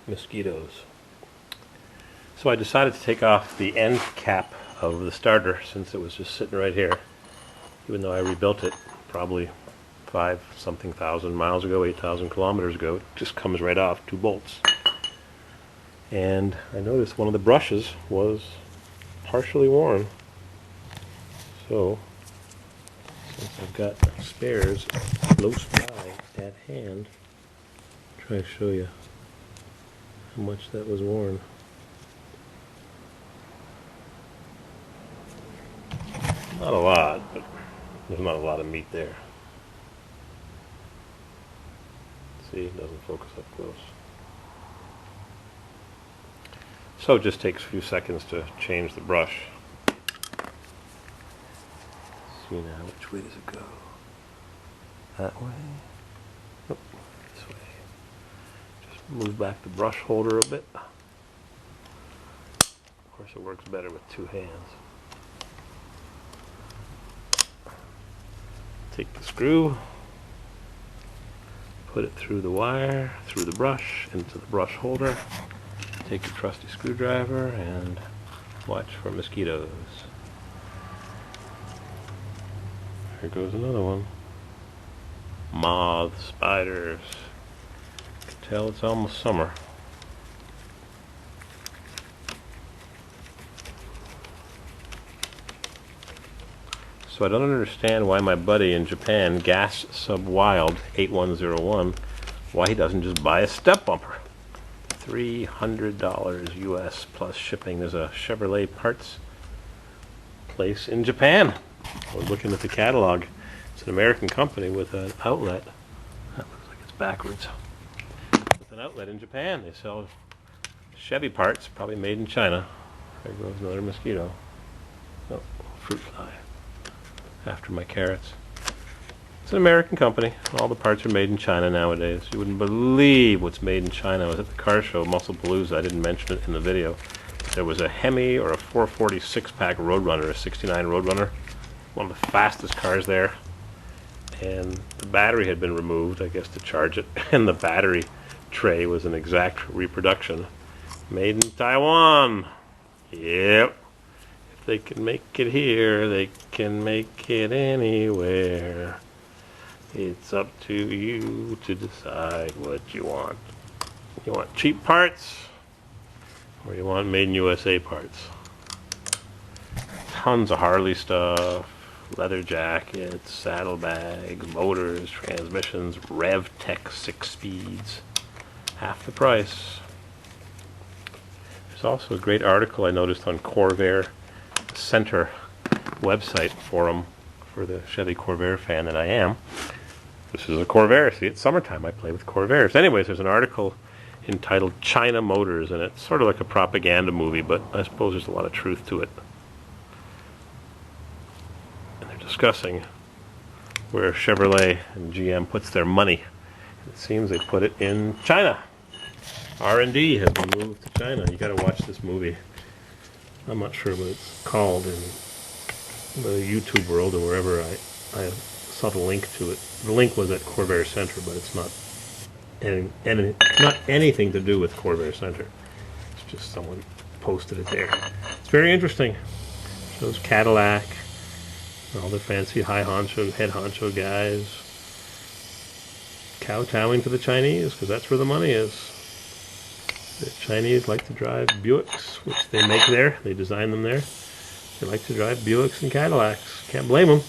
mosquitoes. So I decided to take off the end cap of the starter since it was just sitting right here, even though I rebuilt it probably 5-something thousand miles ago, 8,000 kilometers ago. It just comes right off, 2 bolts. And I noticed one of the brushes was partially worn. So, since I've got spares close by at hand, I'll try to show you how much that was worn. Not a lot, but there's not a lot of meat there. See, it doesn't focus up close. So it just takes a few seconds to change the brush. See now, which way does it go? That way? Nope, this way. Just move back the brush holder a bit. Of course it works better with 2 hands. Take the screw, put it through the wire, through the brush, into the brush holder. Take your trusty screwdriver and watch for mosquitoes. Here goes another one. Moths, spiders. You can tell it's almost summer. So I don't understand why my buddy in Japan, Gas Sub Wild 8101, why he doesn't just buy a step bumper. $300 US plus shipping. There's a Chevrolet parts place in Japan. I was looking at the catalog. It's an American company with an outlet. That looks like it's backwards. With an outlet in Japan. They sell Chevy parts, probably made in China. There goes another mosquito. Oh, fruit fly. After my carrots. It's an American company. All the parts are made in China nowadays. You wouldn't believe what's made in China. I was at the car show, Musclepalooza. I didn't mention it in the video. There was a Hemi or a 440 6-pack Roadrunner, a 69 Roadrunner. One of the fastest cars there. And the battery had been removed, I guess, to charge it. And the battery tray was an exact reproduction. Made in Taiwan. Yep. They can make it here, they can make it anywhere. It's up to you to decide what you want. You want cheap parts, or you want made in USA parts. Tons of Harley stuff, leather jackets, saddlebags, motors, transmissions, RevTech 6 speeds. Half the price. There's also a great article I noticed on Corvair Center website forum for the Chevy Corvair fan that I am. This is a Corvair. See, it's summertime. I play with Corvairs. Anyways, there's an article entitled China Motors, and it's sort of like a propaganda movie, but I suppose there's a lot of truth to it. And they're discussing where Chevrolet and GM puts their money. It seems they put it in China. R&D has been moved to China. You got to watch this movie. I'm not sure what it's called in the YouTube world or wherever I saw the link to it. The link was at Corvair Center, but it's not anything to do with Corvair Center. It's just someone posted it there. It's very interesting. Shows Cadillac, all the fancy high honcho, head honcho guys kowtowing to the Chinese because that's where the money is. The Chinese like to drive Buicks, which they make there. They design them there. They like to drive Buicks and Cadillacs. Can't blame them.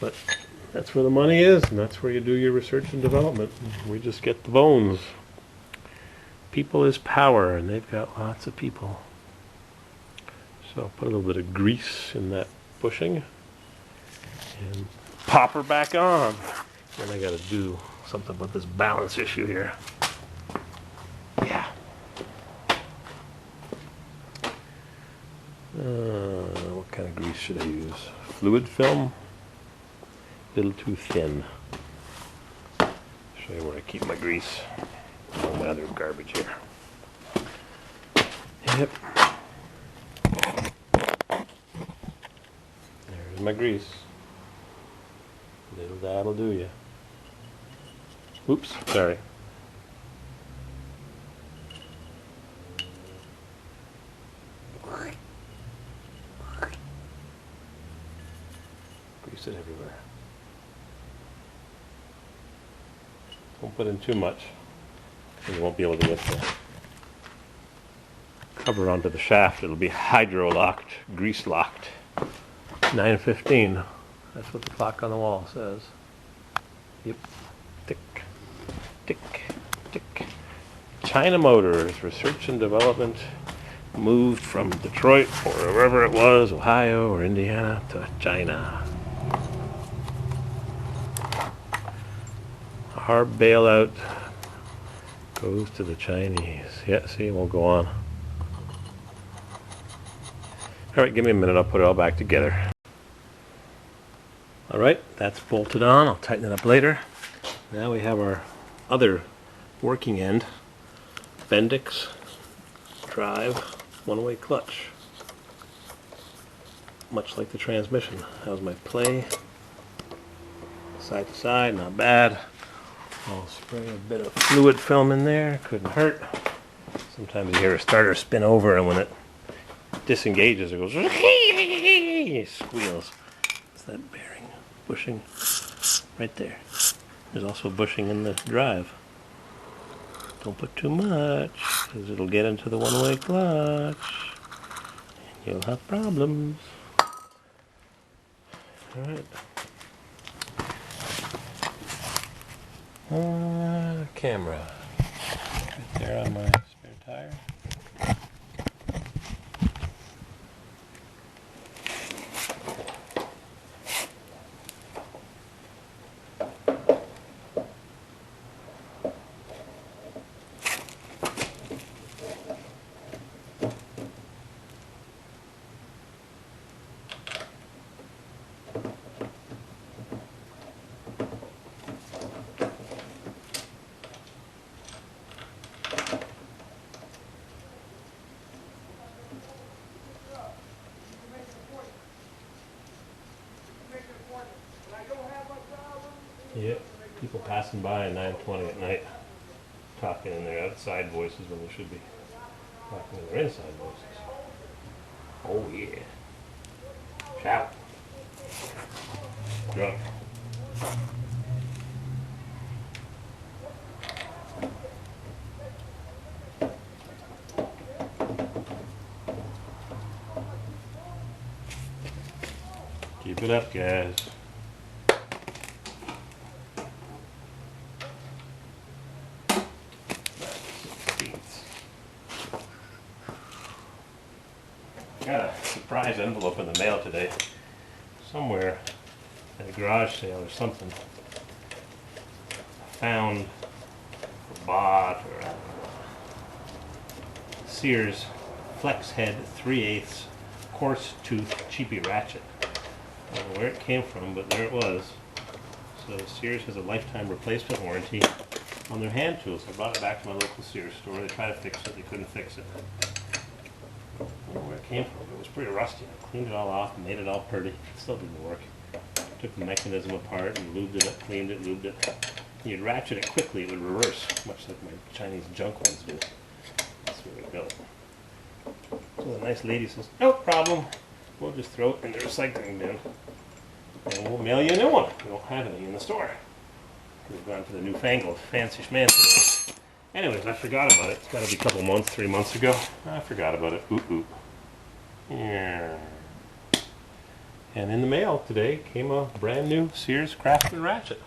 But that's where the money is, and that's where you do your research and development. We just get the bones. People is power, and they've got lots of people. So I'll put a little bit of grease in that bushing and pop her back on. Then I got to do something about this balance issue here. Yeah. What kind of grease should I use? Fluid film? A little too thin. Show you where I keep my grease. All my other garbage here. Yep. There's my grease. Little that'll do ya. Oops, sorry. everywhere. Don't put in too much, and you won't be able to get the cover onto the shaft. It'll be hydro-locked, grease-locked. 9:15. That's what the clock on the wall says. Yep. Tick, tick, tick. China Motors, research and development, moved from Detroit or wherever it was, Ohio or Indiana, to China. Our bailout goes to the Chinese. Yeah, see, it won't go on. Alright, give me a minute, I'll put it all back together. Alright, that's bolted on, I'll tighten it up later. Now we have our other working end. Bendix drive, one-way clutch. Much like the transmission. How's my play? Side to side, not bad. I'll spray a bit of fluid film in there, couldn't hurt. Sometimes you hear a starter spin over, and when it disengages it goes it squeals. It's that bearing bushing right there. There's also bushing in the drive. Don't put too much, because it'll get into the one-way clutch and you'll have problems. Alright. Camera. Right there on my spare tire. Yep, people passing by at 9:20 at night, talking in their outside voices when they should be talking in their inside voices. Oh yeah. Shout. Drunk. Keep it up, guys. Got a surprise envelope in the mail today. Somewhere at a garage sale or something. Found or bought or I don't know. Sears Flex Head 3/8 coarse tooth cheapy ratchet. I don't know where it came from, but there it was. So Sears has a lifetime replacement warranty on their hand tools. I brought it back to my local Sears store. They tried to fix it, they couldn't fix it. I don't know where it came from. It was pretty rusty. I cleaned it all off and made it all pretty. It still didn't work. Took the mechanism apart and lubed it up, cleaned it, lubed it. And you'd ratchet it quickly, it would reverse, much like my Chinese junk ones do. That's where we go. So the nice lady says, no problem. We'll just throw it in the recycling bin. And we'll mail you a new one. We don't have any in the store. We've gone to the newfangled fancy schmancy one. Anyways, I forgot about it. It's got to be a couple months, 3 months ago. I forgot about it. Oop, oop. Yeah. And in the mail today came a brand new Sears Craftsman ratchet.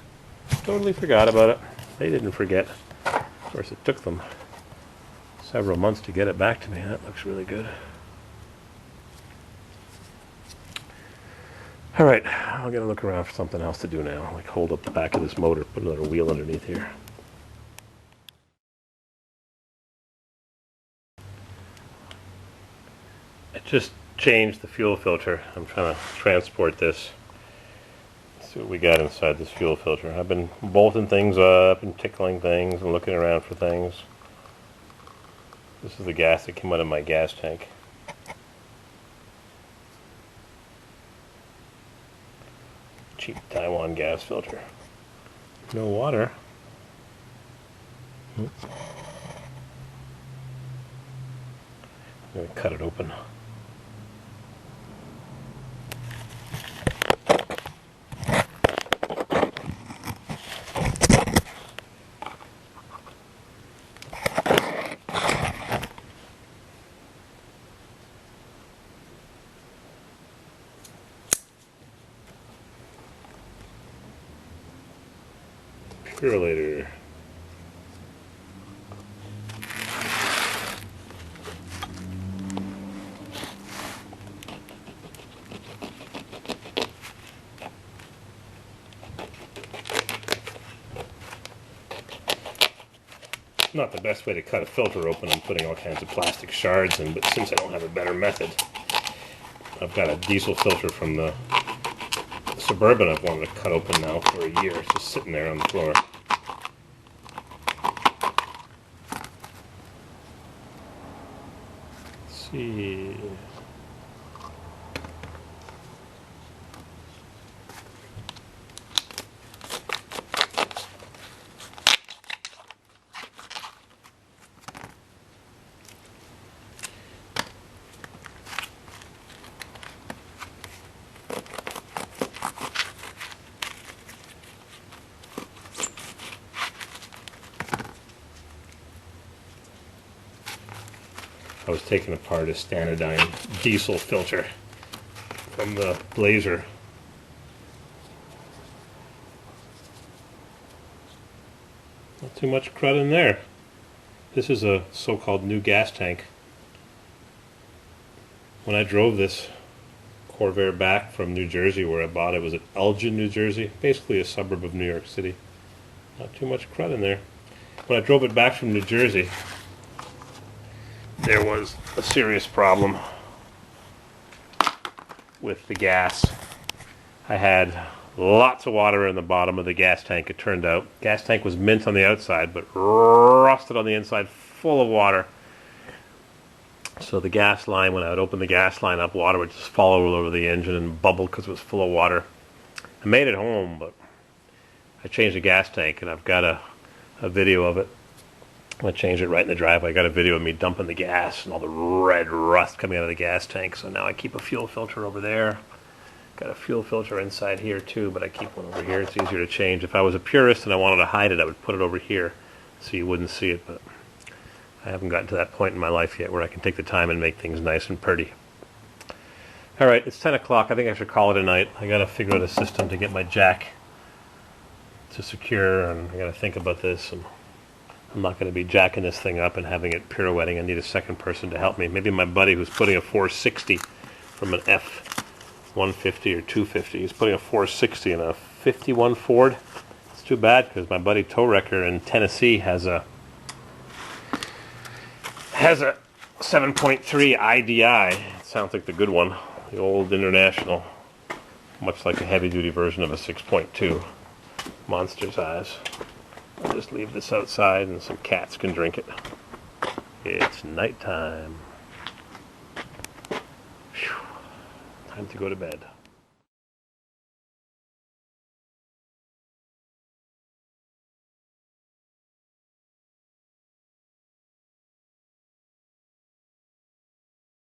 Totally forgot about it. They didn't forget. Of course, it took them several months to get it back to me. That looks really good. Alright, I'll get a look around for something else to do now. Like hold up the back of this motor, put another wheel underneath here. I just changed the fuel filter. I'm trying to transport this. Let's see what we got inside this fuel filter. I've been bolting things up and tickling things and looking around for things. This is the gas that came out of my gas tank. Cheap Taiwan gas filter. No water. I'm going to cut it open. Purolator. Not the best way to cut a filter open. I'm putting all kinds of plastic shards in, but since I don't have a better method, I've got a diesel filter from the Suburban I've wanted to cut open now for a year. It's just sitting there on the floor. Let's see. I was taking apart a Stanodyne diesel filter from the Blazer. Not too much crud in there. This is a so-called new gas tank. When I drove this Corvair back from New Jersey, where I bought it, was at Elgin, New Jersey, basically a suburb of New York City. Not too much crud in there. When I drove it back from New Jersey, there was a serious problem with the gas. I had lots of water in the bottom of the gas tank, it turned out. Gas tank was mint on the outside, but rusted on the inside, full of water. So the gas line, when I would open the gas line up, water would just fall all over the engine and bubble because it was full of water. I made it home, but I changed the gas tank, and I've got a video of it. I'm going to change it right in the driveway. I got a video of me dumping the gas and all the red rust coming out of the gas tank. So now I keep a fuel filter over there. Got a fuel filter inside here too, but I keep one over here. It's easier to change. If I was a purist and I wanted to hide it, I would put it over here so you wouldn't see it. But I haven't gotten to that point in my life yet where I can take the time and make things nice and pretty. All right, it's 10 o'clock. I think I should call it a night. I got to figure out a system to get my jack to secure, and I got to think about this. And I'm not going to be jacking this thing up and having it pirouetting. I need a second person to help me. Maybe my buddy who's putting a 460 from an F-150 or 250. He's putting a 460 in a 51 Ford. It's too bad because my buddy tow wrecker in Tennessee has a 7.3 IDI. It sounds like the good one, the old International, much like a heavy-duty version of a 6.2. Monster size. I'll just leave this outside and some cats can drink it. It's nighttime. Time to go to bed.